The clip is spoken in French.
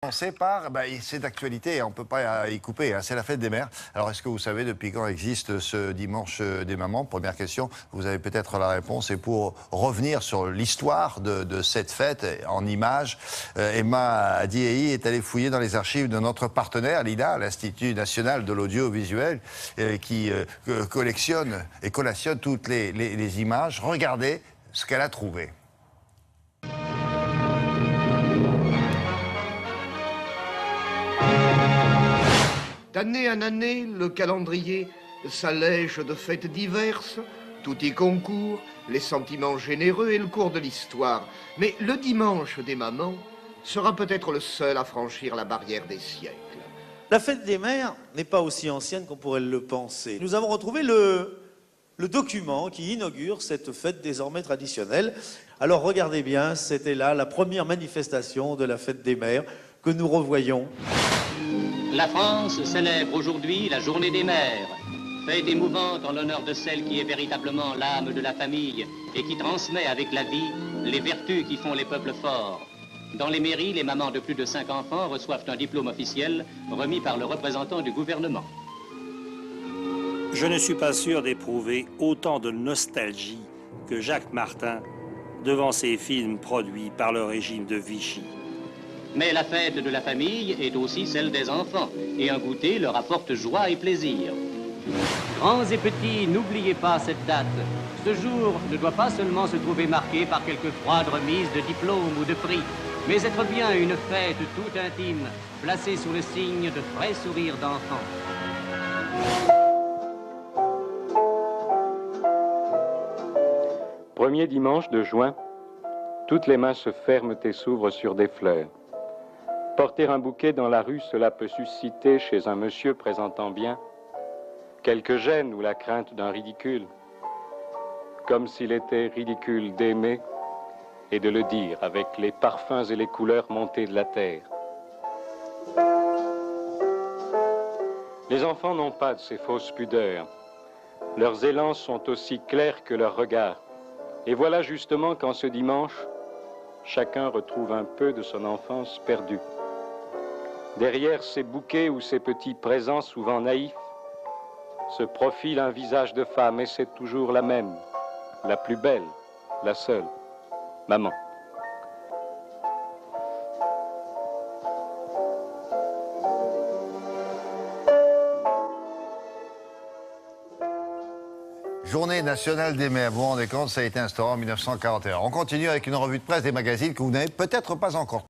Commencer par, c'est d'actualité, on ne peut pas y couper, hein, c'est la fête des mères. Alors est-ce que vous savez depuis quand existe ce dimanche des mamans? Première question, vous avez peut-être la réponse. Et pour revenir sur l'histoire de cette fête en images, Emma Adiei est allée fouiller dans les archives de notre partenaire, l'INA, l'Institut National de l'Audiovisuel, qui collectionne et collationne toutes les images. Regardez ce qu'elle a trouvé. D'année en année, le calendrier s'allège de fêtes diverses, tout y concourt, les sentiments généreux et le cours de l'histoire. Mais le dimanche des mamans sera peut-être le seul à franchir la barrière des siècles. La fête des mères n'est pas aussi ancienne qu'on pourrait le penser. Nous avons retrouvé le document qui inaugure cette fête désormais traditionnelle. Alors regardez bien, c'était là la première manifestation de la fête des mères que nous revoyons. La France célèbre aujourd'hui la journée des mères, fête émouvante en l'honneur de celle qui est véritablement l'âme de la famille et qui transmet avec la vie les vertus qui font les peuples forts. Dans les mairies, les mamans de plus de 5 enfants reçoivent un diplôme officiel remis par le représentant du gouvernement. Je ne suis pas sûr d'éprouver autant de nostalgie que Jacques Martin devant ces films produits par le régime de Vichy. Mais la fête de la famille est aussi celle des enfants, et un goûter leur apporte joie et plaisir. Grands et petits, n'oubliez pas cette date. Ce jour ne doit pas seulement se trouver marqué par quelques froides remises de diplômes ou de prix, mais être bien une fête toute intime, placée sous le signe de vrais sourires d'enfants. Premier dimanche de juin, toutes les mains se ferment et s'ouvrent sur des fleurs. Porter un bouquet dans la rue, cela peut susciter chez un monsieur présentant bien quelque gêne ou la crainte d'un ridicule, comme s'il était ridicule d'aimer et de le dire avec les parfums et les couleurs montées de la terre. Les enfants n'ont pas de ces fausses pudeurs. Leurs élans sont aussi clairs que leurs regards. Et voilà justement qu'en ce dimanche, chacun retrouve un peu de son enfance perdue. Derrière ces bouquets ou ces petits présents souvent naïfs, se profile un visage de femme, et c'est toujours la même, la plus belle, la seule, maman. Journée nationale des mères, vous vous rendez compte, ça a été instauré en 1941. On continue avec une revue de presse des magazines que vous n'avez peut-être pas encore.